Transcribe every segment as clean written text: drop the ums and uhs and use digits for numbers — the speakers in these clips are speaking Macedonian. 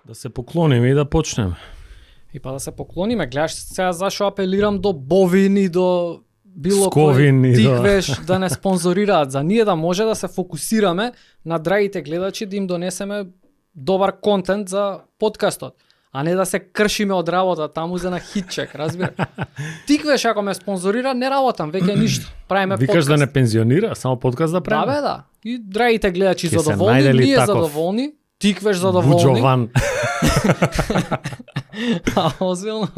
Да се поклониме и да почнеме. И па да се поклониме, гледаш сега зашо апелирам до бовини, до било Сковини, кој тиквеш да не спонзорираат, за ние да може да се фокусираме на драгите гледачи, да им донесеме добар контент за подкастот, а не да се кршиме од работа таму за на хитчек, разбира. Тиквеш ако ме спонзорира, не работам, веќе ништо. Правиме Викаш подкаст. да не пензионира, само подкаст да Да, правиме? бе, да. И драгите гледачи Ке се задоволни, најде ли ние таков задоволни, тиквеш задоволни. Буџован. Озбилно.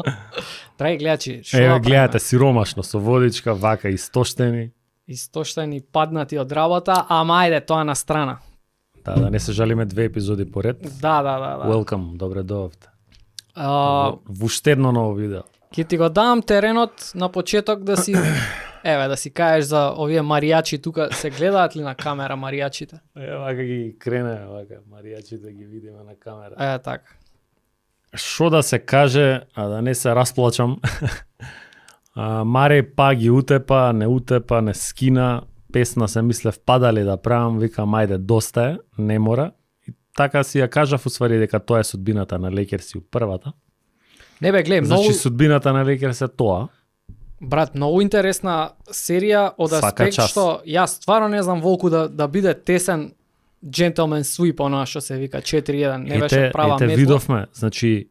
Драги гледачи, шо Еве да гледате сиромашно со водичка, вака истоштени. истоштени, паднати од работа, ама ајде тоа на страна. Да не се жалиме 2 епизоди поред. Да. Welcome, добре доовте. А, Во уште едно ново видео. ќе ти го дам теренот на почеток да си да си кажеш за овие маријачи тука, се гледаат ли на камера маријачите? Вака ги крене, вака маријачите ги видиме на камера. Така. Шо да се каже, а да не се расплачам. Маре па ги утепа, не скина, песна се мислев падали да правам, викам ајде доста е, не мора. И така си ја кажав усвари дека тоа е судбината на Лейкерс у првата. Не бе, гледа, многу, Значи судбината на Лейкерс е тоа. брат, многу интересна серија од Свака аспект час. што јас стварно не знам Волку да биде тесен джентлмен свип, она што се вика 4-1, не беше права ете метла. видовме, значи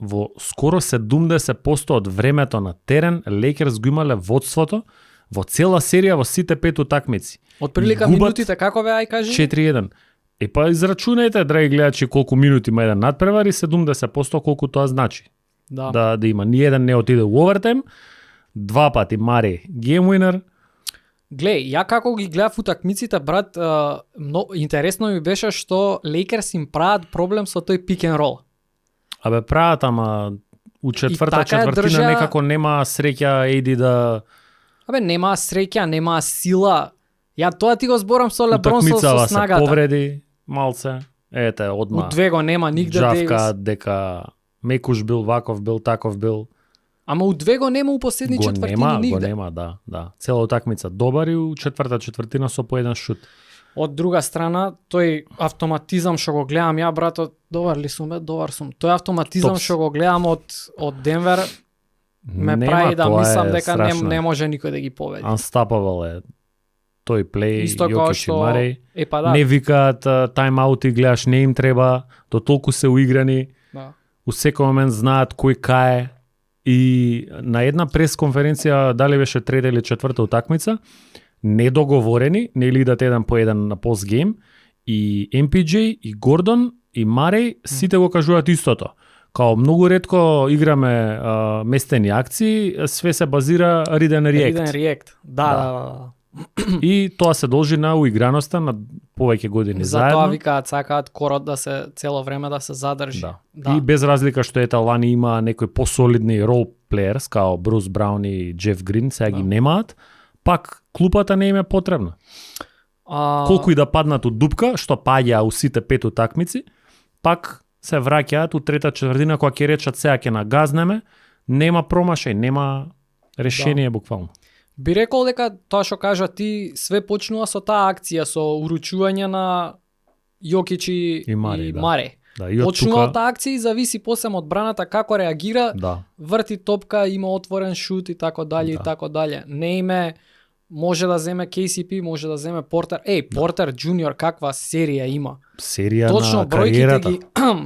во скоро 70% од времето на терен Лейкерс го имале водството во цела серија во сите 5 утакмици. Од прилика Губат минутите како бе, ај кажи? 4-1. Е па израчунајте, драги гледачи, колку минути има еден надпревар и 70% колку тоа значи. Да. Да има ни еден не отиде во овертаим, 2 пати Мари гейм уинер. Глеј, ја како ги гледав утакмиците, брат, интересно ми беше што Лейкерс им прават проблем со тој пик ен рол. Абе прават, ама у четврта така ја четвртина држа- некако нема среќа Еди да Абе, нема среќа, нема сила. Ја тоа ти го зборам со Леброн со утакмицава се снагата. повреди малце. Ете, одма. У две го нема нигде Джавка Дейвис. дека Мекуш бил, ваков бил, таков бил. Ама у две го нема у последни четвртини нигде. Го нема, да. Цела утакмица добар и у четврта четвртина со по еден шут. Од друга страна, тој автоматизам што го гледам ја, брато, добар ли сум, добар сум. Тој автоматизам Топс. што го гледам од Денвер ме Нема, прави да тоа мислам е дека страшно. не може никој да ги победи. Unstoppable е тој плей, Исто како Јокич и што Марей. па да. Не викаат тайм-аути, гледаш, не им треба, до толку се уиграни, Да. у секој момент знаат кој кај и на една пресконференција, дали беше трета или четврта утакмица, недоговорени, нели идат еден по еден на постгейм, и MPJ, и Гордон, и Марей, сите го кажуваат истото. Као многу ретко играме местени акции, све се базира read and react. Read and react. Да. И тоа се должи на уиграноста на повеќе години Затоа заедно. викаат сакаат корот да се цело време да се задржи. Да. И без разлика што ета лани има некои посолидни рол плеерс као Брус Браун и Джеф Грин, сега ги немаат, пак клупата не им е потребна. Колку и да паднат од дупка, што паѓа у сите 5 утакмици, пак се враќаат у трета четвртина кога ќе речат сега ќе нагазнеме, нема промашај, нема решение буквално. Би рекол дека тоа што кажа ти све почнува со таа акција со уручување на Јокич И Маре, да. Маре. Да, и од Почнува тука, таа акција и зависи после од браната како реагира, да. врти топка, има отворен шут и така дале и Да. така дале. Не име може да земе KCP, може да земе Портер. Портер Джуниор каква серија има. Серија Точно на бројките кариерата.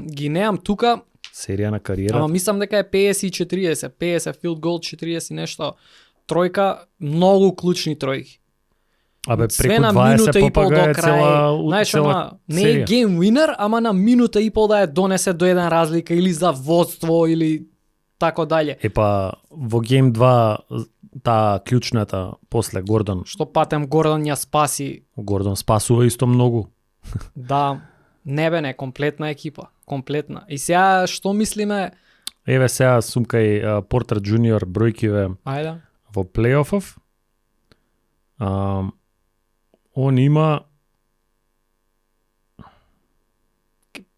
ги немам тука, Серија на кариерата. ама мислам дека е 50 и 40, 50 field goal, 40 нешто. Тројка, многу клучни тројки. Абе Све преку на 20 минута и пол до попага е крај. цела Знаеш, цела ама, не е серија. game winner, ама на минута и пол да ја донесе до еден разлика или за водство или тако дале. Епа во гейм 2 таа клучната после Гордон. Што патем Гордон ја спаси. Гордон спасува исто многу. Да, не бе не, комплетна екипа. Комплетна. И сега што мислиме? Еве сега сум кај Портер Джуниор бројкиве Ајде. во плейофов. Он има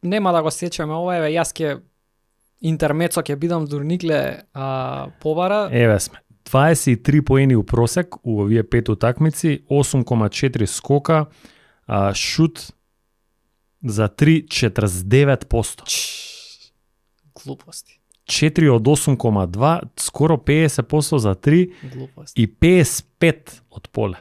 Нема да го сечеме ова, еве јас ќе интермецо ќе бидам дурникле побара. еве сме 23 поени у просек у овие 5 утакмици, 8,4 скока, шут за 3 49%. Глупости. 4 од 8,2, скоро 50% за 3 Глупости. и 55 од поле.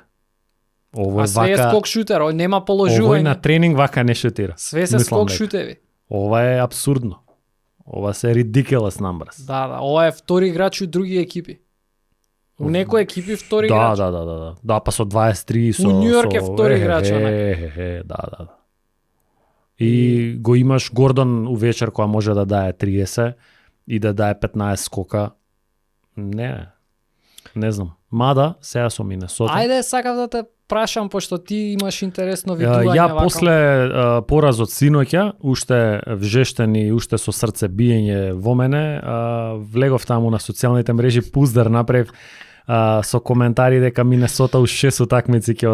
Ово А е све е вака, скок шутер, нема ово е положување. на тренинг вака не шутира. Све се Мислам скок дека. шутеви. Ова е абсурдно. Ова се ridiculous numbers. Да, ова е втори играч у други екипи. У некои екипи втори играч. Да. Да, па со 23 со У Нью Йорк е втори играч, да. И го имаш Гордон увечер која може да дае 30 и да дае 15 скока. Не знам. Мада сега со Минесота. Ајде, сакав да те прашам, пошто ти имаш интересно видување Ја вака. после поразот синоќа, уште вжештен и уште со срце биење во мене, влегов таму на социјалните мрежи, пуздар направив со коментари дека Минесота у 6 утакмици ќе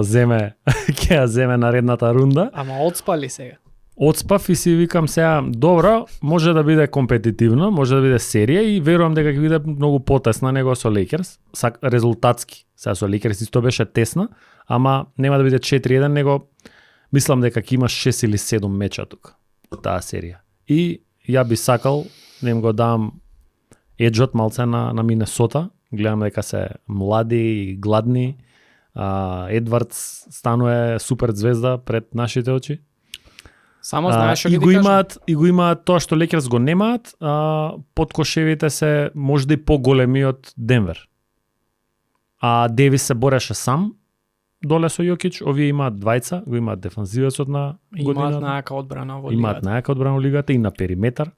ја земе наредната рунда. Ама одспали сега. Одспав и си викам сега, добро, може да биде компетитивно, може да биде серија и верувам дека ќе биде многу потесна него со Лейкерс, резултатски. Сега со Лейкерс исто беше тесна, ама нема да биде 4-1, него мислам дека ќе има 6 или 7 меча тука, таа серија. И ја би сакал да им го дам еджот малце на Минесота, гледам дека се млади и гладни, Едвардс станува супер звезда пред нашите очи. Само знаеш што и ги го кажам? имаат тоа што Лейкерс го немаат, подкошевите се можда и поголеми од Денвер. А Девис се бореше сам доле со Јокич, овие имаат двајца, го имаат дефанзивецот на годината. Имаат најака одбрана во Имаат лигата. најака одбрана во лигата и на периметар.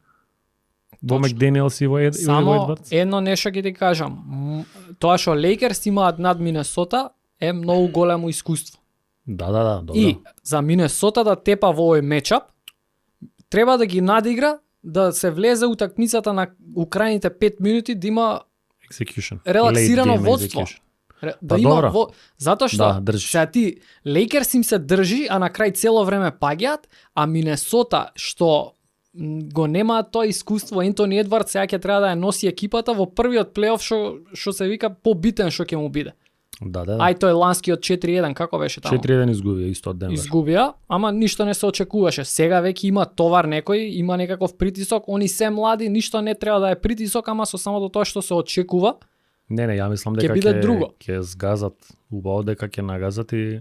Во Точно. Макдениелс и во Само Едвардс. едно нешто ќе ти кажам. Тоа што Лейкерс имаат над Минесота е многу големо искуство. Да, добро. И за Минесота да тепа во овој мечап, треба да ги надигра, да се влезе утакмицата на украините 5 минути, да има Execution. релаксирано Late game водство. execution. Да Па има добро. затоа што Да, држиш. сега ти Лейкерс им се држи, а на крај цело време паѓаат, а Минесота што го немаат тоа искуство, Ентони Едвардс сега ќе треба да ја носи екипата во првиот плейоф што се вика побитен што ќе му биде. Да. Ај тој ланскиот 4-1 како беше таму? 4-1 изгубија исто од Денвер. Изгубија, ама ништо не се очекуваше. Сега веќе има товар некој, има некаков притисок, они се млади, ништо не треба да е притисок, ама со самото тоа што се очекува. Не, ја мислам Ќе дека биде друго. ќе згазат, убаво дека ќе нагазат и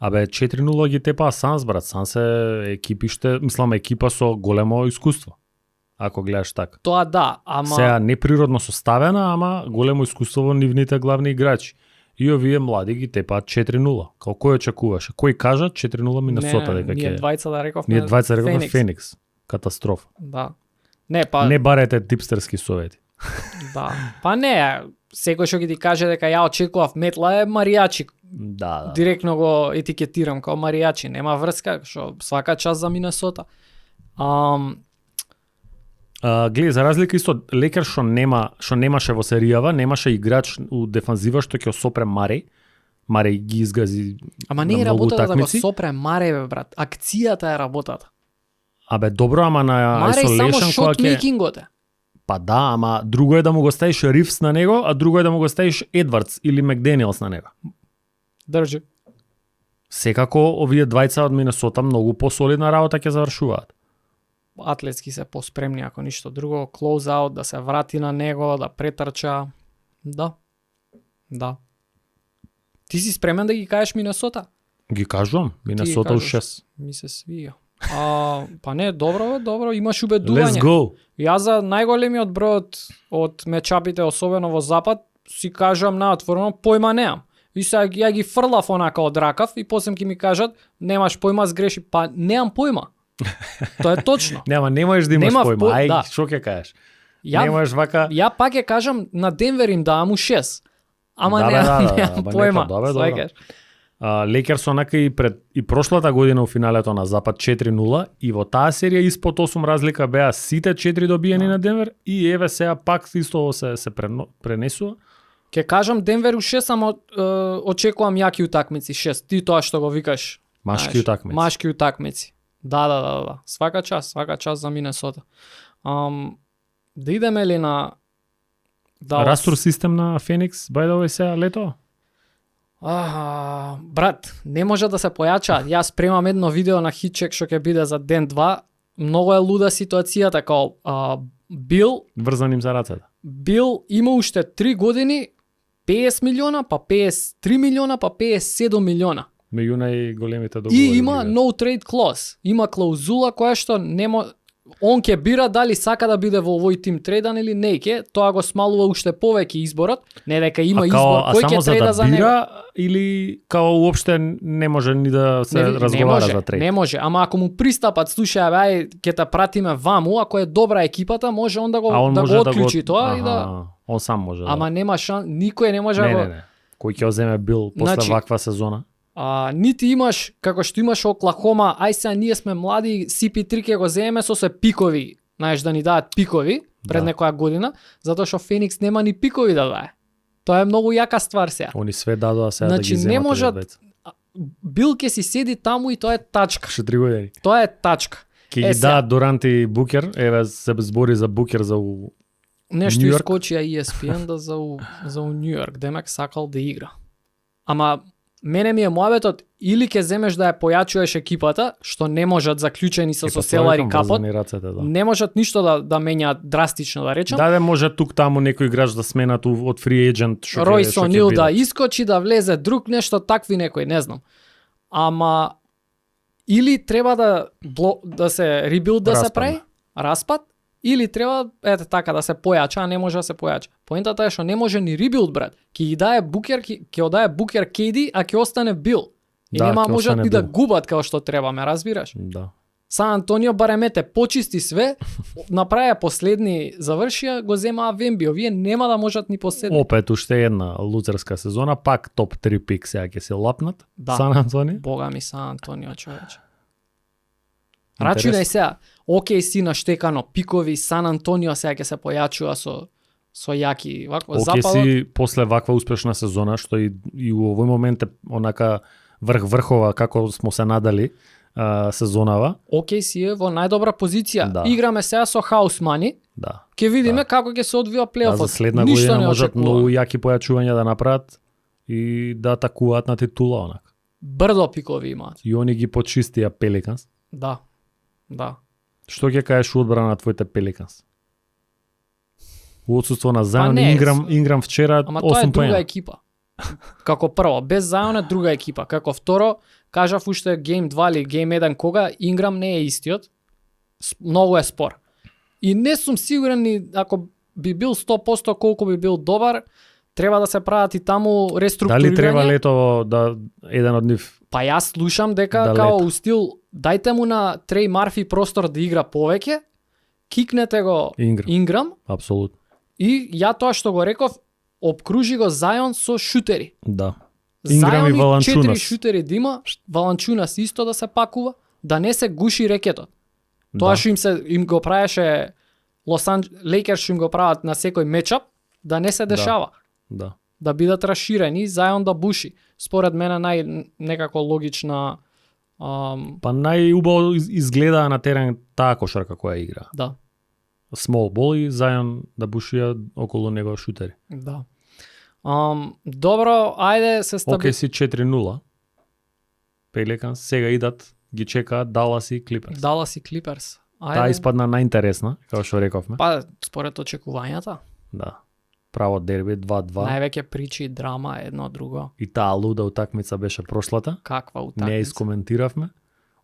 абе 4-0 ги тепаа Санс, брат. Санс е екипиште, мислам екипа со големо искуство. Ако гледаш така. Тоа да, ама Сега неприродно составена, ама големо искуство во нивните главни играчи. И овие млади ги тепаат 4-0. Као кој очекуваше? Кој кажа 4-0 Минесота дека ние ќе. двајца да рековме. Ние двајца рековме Феникс. Катастрофа. Да. Не, па Не барете типстерски совети. да. Па не, секој што ќе ти каже дека ја очекував метла е маријачи. Да. Директно го етикетирам као маријачи, нема врска, што свака час за Минесота. Гледај, за разлика исто Лекер што немаше во серијава, немаше играч у дефанзива што ќе осопре Мареј. Мареј ги изгази. Ама не е работата да го сопре Мареј, бе, брат. Акцијата е работата. Абе добро, ама на Мареј само isolation шот мейкингот е. Па да, ама друго е да му го ставиш Ривс на него, а друго е да му го ставиш Едвардс или Макдениелс на него. Држи. Секако овие двајца од Минесота многу посолидна работа ќе завршуваат. Атлетски се поспремни ако ништо друго, close out, да се врати на него, да претрча. Да. Да. Ти си спремен да ги кажеш Минесота? Ги кажувам, Минесота у 6. Ми се свија. Па не, добро, имаш убедување. Let's go. Јас за најголемиот број од мечапите, особено во запад, си кажам наотворено, појма немам. И сега ја ги фрлав онака од ракав и после ќе ми кажат, немаш појма, сгреши. Па немам појма. Тоа е точно. Не можеш да имаш појма. Ај, да. што ќе кажеш? Ја, Не можеш вака. Ја пак ќе кажам на Денвер им давам у 6. Ама Да, немам ба, појма. нека, добре. Сваќаш? Лекерс онака и прошлата година у финалето на Запад 4-0 и во таа серија испод 8 разлика беа сите 4 добиени на Денвер и еве сега пак исто се пренесува. Ќе кажам Денвер у 6, ама очекувам јаки утакмици 6. Ти тоа што го викаш. Машки утакмици. Машки утакмици. Да. Свака час за Минесота. Да идеме ли на Растур систем на Феникс, by the way, сега лето? Брат, не може да се појачаат. Јас спремам едно видео на Хитчек што ќе биде за ден 2. многу е луда ситуацијата, као Бил Врзан им за рацете. има уште 3 години 50 милиона, па 53 милиона, па 57 милиона. Меѓу најголемите договори. И има no trade clause. Има клаузула која што он ќе бира дали сака да биде во овој тим трейдан или не ќе, тоа го смалува уште повеќе изборот, не дека има избор кој ќе трейда за него. бира, или као уопште не може ни да се разговара за трейд? Не може, ама ако му пристапат, слушај, ај ќе те пратиме ваму, ако е добра екипата, може он да го отклучи тоа и да он сам може. Ама нема шанс, никој не може да го. Не. Кој ќе земе Бил после ваква сезона? Нити имаш, како што имаш Оклахома, ај сега ние сме млади, CP3 ќе го земеме со се пикови, знаеш, да ни дадат пикови пред некоја година, затоа што Феникс нема ни пикови да дае. Тоа е многу јака ствар сега. Они све дадоа сега да ги земат. Не можат. Бил ќе си седи таму и тоа е тачка. 3 години. Тоа е тачка. Ќе ги дадат Дурант и Букер, еве се збори за Букер за нешто искочија ESPN да за Нью Йорк, демек сакал да игра. Ама мене ми е муабетот, или ќе земеш да ја појачуваш екипата, што не можат заклучени со селари капот, не можат ништо да менјаат драстично, да речам. Да, може тук таму некој играч да сменат од фри ејджент, што Ройс О'Нил да искочи, да влезе друг нешто, такви некој, не знам. Ама или треба да се ребилд да се прави, распад, или треба така да се појача, а не може да се појача. Поентата е што не може ни ребилд, брат. Ќе дае Букер, ќе одае Букер KD, а ќе остане Бил. И нема можат ни да губат како што треба, ме разбираш? Да. Сан Антонио баремете почисти све, направија последни завршија, го земаа Вемби. Овие нема да можат ни последни. Опет уште една лузерска сезона, пак топ 3 пик сега ќе се лапнат. Сан Антонио. Бога ми Сан Антонио, човече. Рачунај сега, OKC наштекано пикови, Сан Антонио сега ќе се појачува со јаки вакво западот. OKC после ваква успешна сезона, што и у овој момент е онака врхова како смо се надали сезонава. OKC е во најдобра позиција. Да. Играме сега со хаус мани. Да. Ќе видиме како ќе се одвива плейофот. За следна година можат многу јаки појачувања да направат и да атакуваат на титула онака. Брдо пикови имаат. И они ги почистија Пеликанс. Да. Што ќе кажеш одбрана на твоите Пеликанс? У отсуство на Зајон, Инграм вчера 8 поена. Ама тоа е друга екипа. Како прво, без Зајон е друга екипа. Како второ, кажав уште Game 2 или Game 1 кога, Инграм не е истиот. Многу е спор. И не сум сигурен ни ако би бил 100% колку би бил добар, треба да се прават и таму реструктурирање. Дали треба лето да еден од нив? Па јас слушам дека као у стил дајте му на Трей Марфи простор да игра повеќе, кикнете го Инграм. Апсолутно. И ја тоа што го реков, обкружи го Зајон со шутери. Да. Инграм и Валанчунас. 4 шутери да има, Валанчунас исто да се пакува, да не се гуши рекетот. Тоа што им го правеше Лейкерс што им го прават на секој мечап, да не се дешава. Да. Да бидат расширени, Зајон да буши. Според мене некако логична па најубаво изгледа на терен таа кошарка која игра. Да. Смол бол и Зајон да бушија околу него шутери. Да. Добро, ајде се OKC 4-0. Пеликанс сега идат, ги чекаат Далас и Клиперс. Таа испадна најинтересна, како што рековме. Па според очекувањата. Да. Право дерби 2-2. Највеќе причи драма едно друго. И таа луда утакмица беше прошлата. Каква утакмица? Не искоментиравме.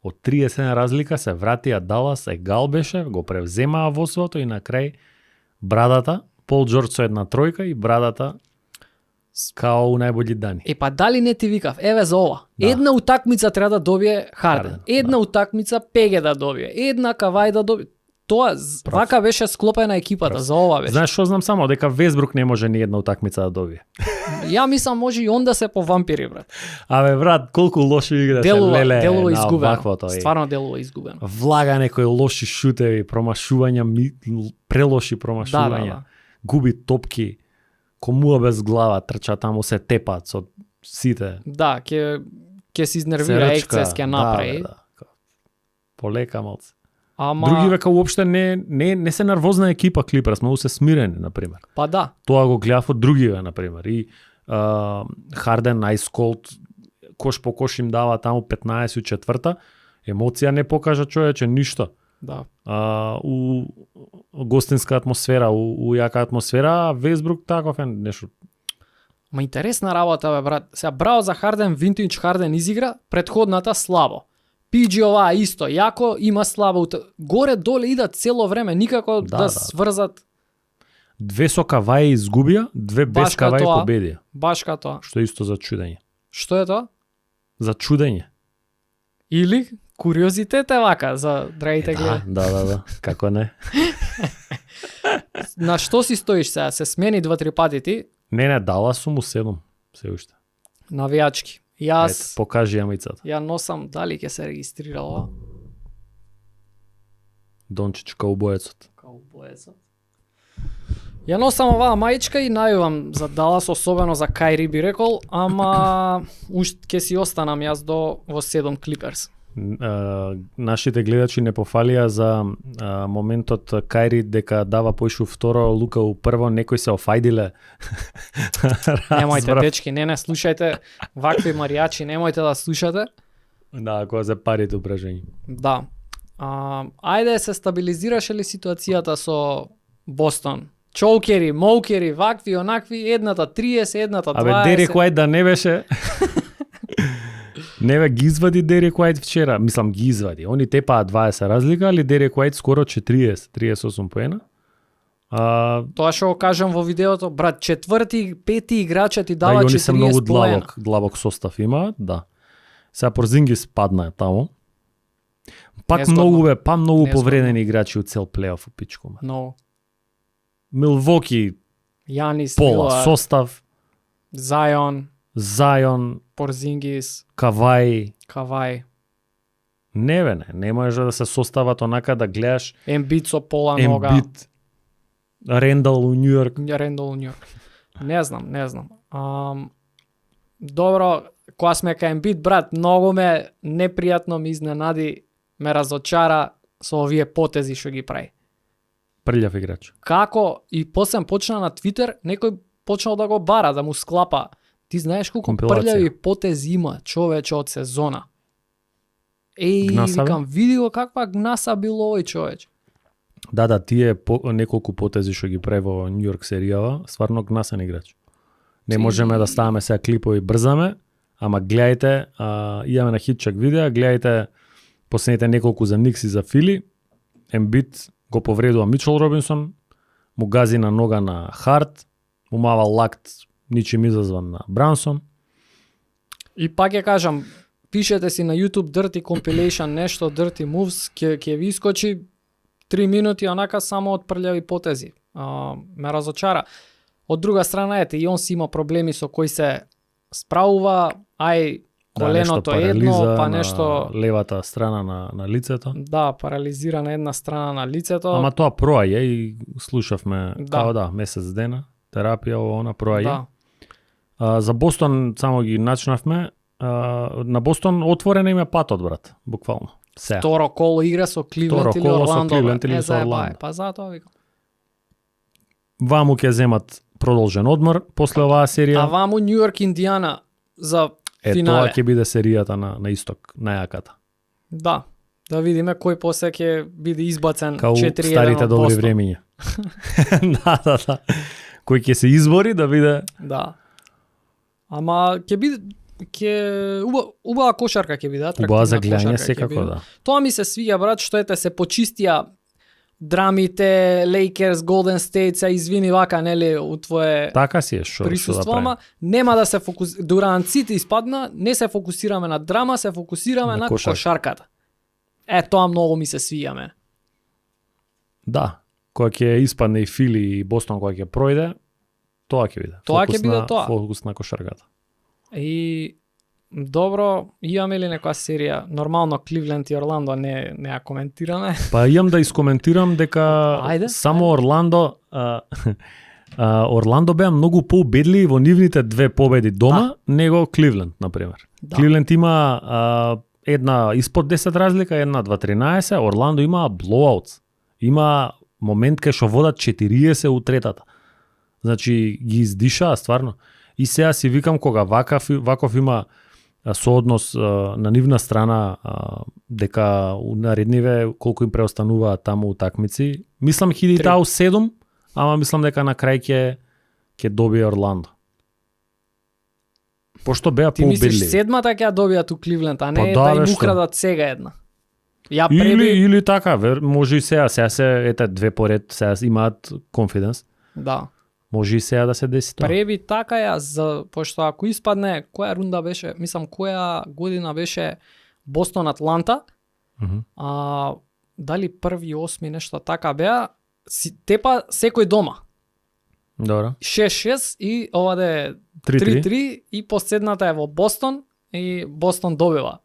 Од 30 разлика се вратија Далас, егал беше, го превземаа восвото и на крај брадата, Пол Джордж со една тројка и брадата као у најбољи дани. Па дали не ти викав, еве за ова. Да. Една утакмица треба да добие Харден. Една утакмица Пеге да добие. Една Кавај да добие. Тоа вака беше склопена екипата, за ова беше. Знаеш што знам само? Дека Весбрук не може ни една утакмица да добие. Ја мислам може и он да се повампири, брат. Абе, брат, колку лошо игра се леле. Делува изгубено. Стварно делува изгубено. Влага некои лоши шутеви, промашувања, прелоши промашувања. Да. Губи топки, комуа без глава, трча таму, се тепат со сите. Да, ќе се изнервира, ексцес ќе направи. Да. Полека малце. Други века уопште не се нервозна екипа Клиперс, многу се смирени, например. Па да. Тоа го гледав од другиве, например. И Харден, Айсколд, кош по кош им дава таму 15 четврта, емоција не покажа човече ништо. Да. У гостинска атмосфера, у јака атмосфера, Весбрук таков е нешто. Ма интересна работа, бе, брат. Сега браво за Харден, винтидж Харден изигра, предходната слабо. PG ова исто, јако има слабо. Горе доле идат цело време, никако да сврзат. Две со Кавај изгубија, две без Кавај победија. Баш ка тоа. Што е исто за чудење. Што е тоа? За чудење. Или куриозитет е вака за драгите гледања. Да, како не. На што си стоиш сега? Се смени 2-3 пати ти? Не, дала сум му 7, се уште. Навијачки. Јас покажи јамицата. Ја носам, дали ќе се регистрирала? Дончич каубоецот. Каубоецот. Ја носам оваа мајчка и најувам за Далас, особено за Кајри би рекол, ама уште ќе си останам јас во 7 Клиперс. Нашите гледачи не пофалија за моментот Кајри дека дава поишу второ, Лука у прво, некој се офајдиле. Немојте, дечки, не слушајте вакви маријачи, немојте да слушате. Да, кога се парите упражнение. Да. Ајде се стабилизираше ли ситуацијата со Бостон? Чоукери, моукери, вакви, онакви, едната 30, едната 20. Абе, Дерек Уајт да не беше... Не бе, ги извади Дерек Уајт вчера. Мислам, ги извади. Они тепаа 20 разлика, али Дерек Уајт скоро 38 поена. Тоа што го кажам во видеото, брат, 4-ти, 5-ти играча ти дава 40 поена. Да, и они се многу длабок состав имаат, да. Сега Порзингис падна таму. Пак многу повредени играчи у цел плейоф у пичку. Многу. Милвоки, Јанис, пола состав, Зајон, Порзингис, Кавај. Не може да се состават онака да гледаш Ембит со пола нога. Ембит, Рендал у Њујорк. Не знам. Добро, кога сме кај Ембит, брат, многу ме непријатно ми изненади, ме разочара со овие потези што ги прави. Прљав играч. Како и после почна на Твитер, некој почнал да го бара, да му склапа. Ти знаеш колку прљави потези има човече од сезона. Викам, види го каква гнаса било овој човеч. Да, тие неколку потези што ги прави во Њујорк серијава, стварно гнасен играч. Не можеме да ставаме сега клипови брзаме, ама гледајте, имаме на хитчак видеа, гледајте последните неколку за Никс и за Фили. Ембит го повредува Мичел Робинсон, му гази на нога на Харт, му мава лакт ничим изазван на Брансон. И пак ја кажам, пишете си на YouTube Dirty Compilation нешто, Dirty Moves, ќе ви искочи 3 минути онака само од прљави потези. Ме разочара. Од друга страна, ете, и он си има проблеми со кои се справува, коленото едно, па нешто... Левата страна на лицето. Да, парализира на една страна на лицето. Ама тоа проаѓа и слушавме, месец дена, терапија, она проаѓа. За Бостон само ги начнавме. На Бостон отворен им е патот, брат, буквално. Второ коло игра со Кливленд или Орландо. Па затоа викам. Ваму ќе земат продолжен одмор после оваа серија. А ваму Њујорк Индијана за финале. Тоа ќе биде серијата на исток, најаката. Да видиме кој после ќе биде избацен 4-1 од Бостон. Као старите добри времиња. Да. Кој ќе се избори да биде... Да. Ама ќе биде убава кошарка ќе биде, атрактивна. Убава за гледање секако, да. Тоа ми се свиѓа, брат, што се почистија драмите, Лейкерс, Голден Стейт, се извини вака, нели, у твое така си е, шо присуство, да ама нема да се дуранците испадна, не се фокусираме на драма, се фокусираме на кошарката. Тоа многу ми се свиѓа мене. Да, кога ќе испадне и Фили и Бостон кога ќе пројде, тоа ќе биде. Тоа ќе биде тоа. Фокус на кошарката. И добро, имаме ли некоја серија? Нормално Кливленд и Орландо не ја коментираме. Па имам да искоментирам дека само Орландо Орландо беа многу поубедливи во нивните две победи дома него Кливленд, например. Кливленд има една испод 10 разлика, една 2-13, Орландо има блоуаутс. Има момент кај што водат 40 у третата. Значи ги издишаа стварно. И сега си викам кога ваков има сооднос на нивна страна дека у наредниве колку им преостануваат таму утакмици. Мислам 1007, ама мислам дека на крај ќе добие Орландо. Пошто беа Ти поубедливи. мислиш седмата ќе ја добијат у Кливленд, а не Па да, да им бе, што? украдат сега една. Ја Или така, може и сега се ете две поред, сега имаат конфиденс. Да. Може и сега да се деси тоа. Преби така ја, пошто ако испадне, која рунда беше, мислам која година беше Бостон Атланта, дали 1-8 нешто така беа, тепа секој дома. Добро. 6-6 и оваде 3-3 и последната е во Бостон и Бостон добива.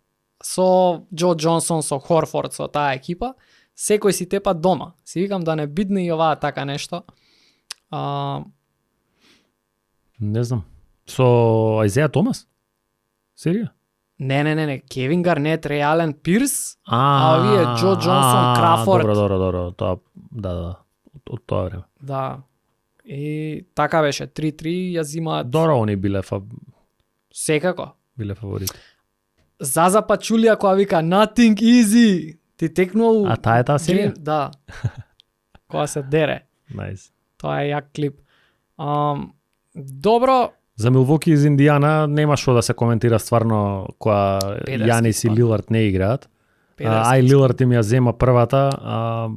Со Џо Џонсон, со Хорфорд, со таа екипа, секој си тепа дома. Си викам да не бидне и оваа така нешто. Не знам. Со Аизеја Томас? Серија? Не. Кевин Гарнет, Рей Ален Пирс, а овие Џо Џонсон, Крафорд. Добро. Тоа, да. Од тоа време. Да. И така беше, 3-3 ја зимаат. Добро, они биле Секако. фаворити. Заза Пачулија која вика nothing easy. Ти текнува. А таа е таа серија? Да. Која се дере. Nice. Тоа е јак клип. Добро. За Милвоки из Индијана нема што да се коментира стварно која Јанис и Лилард не играат. Ај Лилард им ја зема првата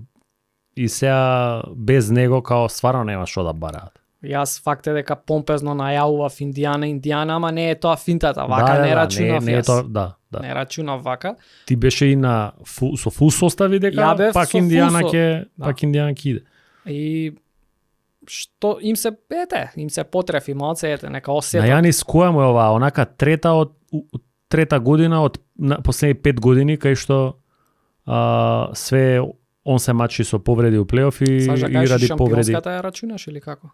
и сега без него као стварно нема што да бараат. Јас факт е дека помпезно најавував Индијана, ама не е тоа финтата, вака не рачунав не е јас. тоа, да. Не рачунав вака. Ти беше и на со фул состави дека пак Индијана ќе иде. И што им се потрефи малце, нека осетат. На Јанис која му е оваа, онака трета година од последни 5 години кај што све он се мачи со повреди у плейоф и ради повреди. Шампионската ја рачунаш или како?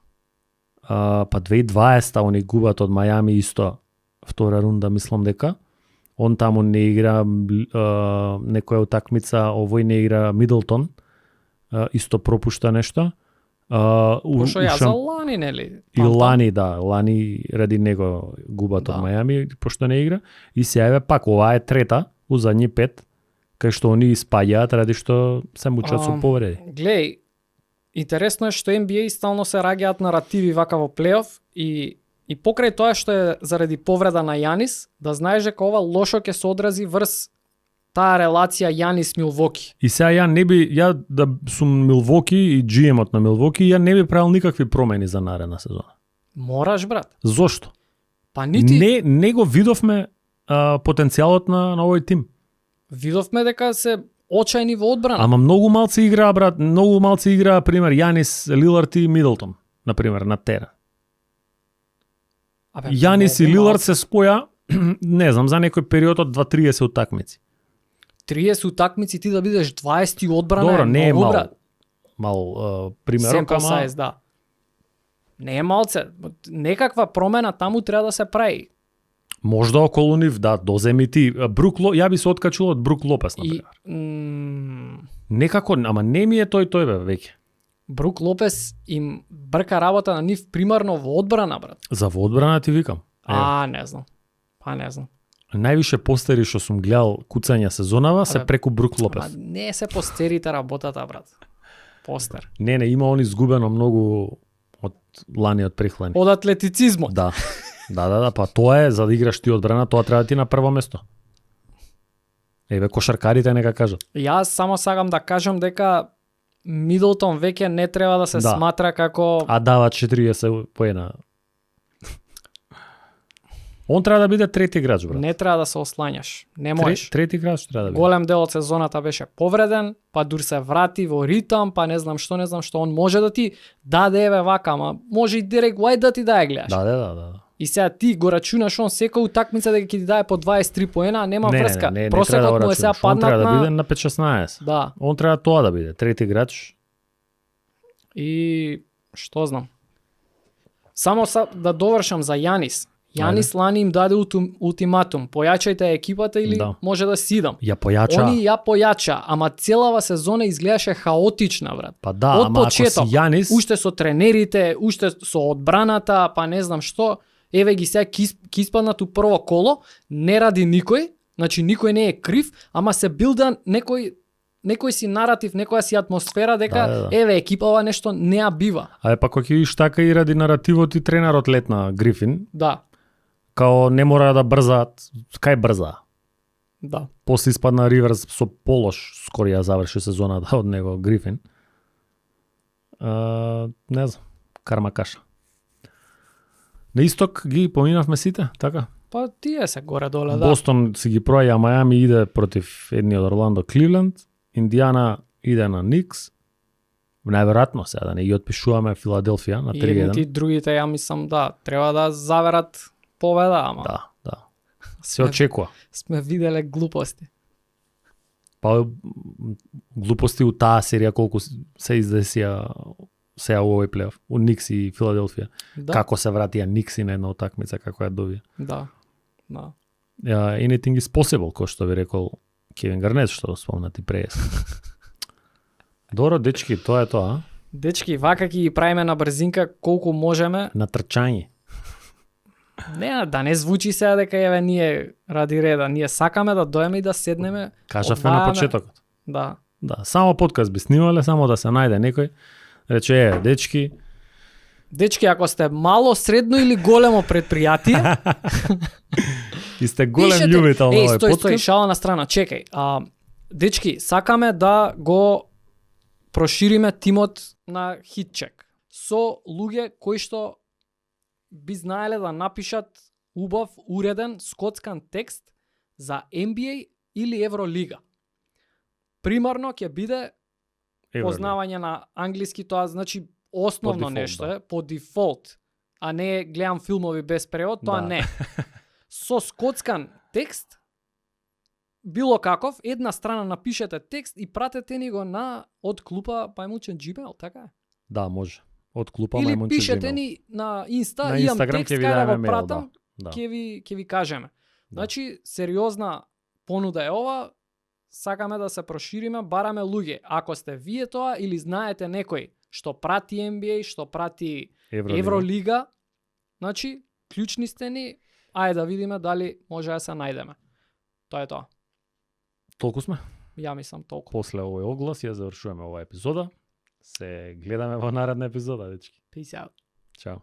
Па 2020 они губат од Мајами исто втора рунда, мислам дека. Он таму не игра некоја утакмица, овој не игра Мидлтон. Исто пропушта нешто. Пошо ја за Лани, нели? И Лани, да, Лани ради него губат од Мајами, пошто не игра. И се јаве пак, ова е трета, у задни 5, кај што они испаѓаат ради што се мучат со повреди. Глеј, интересно е што NBA стално се раѓаат наративи вака во плейоф и покрај тоа што е заради повреда на Јанис, да знаеш дека ова лошо ќе се одрази врз таа релација Јанис-Милвоки. И сега ја да сум Милвоки и GM-от на Милвоки, ја не би правил никакви промени за наредна сезона. Мораш, брат. Зошто? Па нити... Не го видовме потенцијалот на овој тим. Видовме дека се очајни во одбрана. Ама многу малци играа, брат, пример, Јанис, Лилард и Мидлтон, например, на терен. Јанис и Лилард се споја, не знам, за некој период од 2-30 утакмици. 30 утакмици ти да бидеш 20 одбрана. Добро, не е мал. Брат. Мал примерок, ама... Size, да. Не е малце. Некаква промена таму треба да се прави. Можда околу нив, да, доземи ти. Ја би се откачул од Брук Лопес, например. Некако, ама не ми е тој бе, веќе. Брук Лопес им брка работа на нив примарно во одбрана, брат. За во одбрана ти викам. Не знам. Не знам. Највише постери што сум гледал куцања сезонава се преку Брук Лопес. Не се постерите работата, брат. Постер. Не, има он изгубено многу од лани, од прехлани. Од атлетицизмот. Да, па тоа е, за да играш ти одбрана, тоа треба да ти на прво место. Еве, кошаркарите нека кажат. Јас само сакам да кажам дека Мидлтон веќе не треба да се сматра како... А дава 40 поена. Он треба да биде трети играч, брат. Не треба да се ослањаш. Не можеш. Трети играч треба да биде. Голем дел од сезоната беше повреден, па дур се врати во ритам, па не знам што, он може да ти даде еве вака, ама може и директ White да ти даде гледаш. Да. И сега ти го рачунаш он секој утакмица дека ќе ти даде по 23 поена, нема врска. Не, просекот му е сега паднат на... Он треба да биде на 5-16. Да. Он треба тоа да биде, трети играч. И што знам. Само да довршам за Јанис. Јанис лани им даде ултиматум. Појачајте екипата или може да сидам. Ја појача. Они ја појача, ама целава сезона изгледаше хаотична, брат. Па да, од ама почеток, ако си Јанис... уште со тренерите, уште со одбраната, па не знам што. еве ги сега ќе испаднат у прво коло, не ради никој, значи никој не е крив, ама се билда некој си наратив, некоја си атмосфера дека еве екипава нешто не ја бива. А па кога ќе видиш така и ради наративот и тренерот летна Грифин. Да. Као не мора да брзаат, кај брза. Да. После испадна Риверс со полош, скоро ја заврши сезоната од него Грифин. Не знам, карма каша. На исток ги поминавме сите, така? Па тие се горе-доле, да. Бостон си ги проја, Мајами иде против едни од Орландо Кливленд, Индиана иде на Никс. Најверојатно сега да не ги отпишуваме Филаделфија на 3-1. И едните другите, ја мислам, да, треба да заверат победа, ама. Да, да. Се очекува. Сме виделе глупости. Па глупости у таа серија колку се издесија сега у овој плейоф, у Никс и Филаделфија. Да. Како се вратија Никси на една утакмица, како ја добија. Да. Да. Anything is possible, кој што ви рекол Кевин Гарнет, што спомнати преес. Добро, дечки, тоа е тоа. Дечки, вака ќе ги правиме на брзинка колку можеме. На трчање. Не, да не звучи сега дека еве ние ради реда, ние сакаме да доеме и да седнеме. Кажавме на почетокот. Да. Да, само подкаст би снимале, само да се најде некој. Рече, дечки. Дечки, ако сте мало, средно или големо предпријатие, и сте голем љубител на овој подкаст. Стој, шала на страна, чекај. Дечки, сакаме да го прошириме тимот на Хитчек со луѓе кои што би знаеле да напишат убав, уреден, скоцкан текст за NBA или Евролига. Примарно ќе биде познавање на англиски, тоа значи основно нешто е, по дефолт, а не гледам филмови без превод, тоа не. Со скоцкан текст, било каков, една страна напишете текст и пратете ни го на од клупа Пајмунчен Gmail, така е? Да, може. Од клупа Или Мајмунче пишете Gmail. ни на Инста, на имам Инстаграм, текст, ќе ви кај да дадеме го мейл, пратам, да. ќе ви кажеме. Значи, сериозна понуда е ова, сакаме да се прошириме, бараме луѓе. Ако сте вие тоа или знаете некој што прати NBA, што прати Евролига, значи, клучни сте ни, ајде да видиме дали може да се најдеме. Тоа е тоа. Толку сме. Ја мислам толку. После овој оглас ја завршуваме оваа епизода. Се гледаме во наредна епизода, дечки. Peace out. Чао.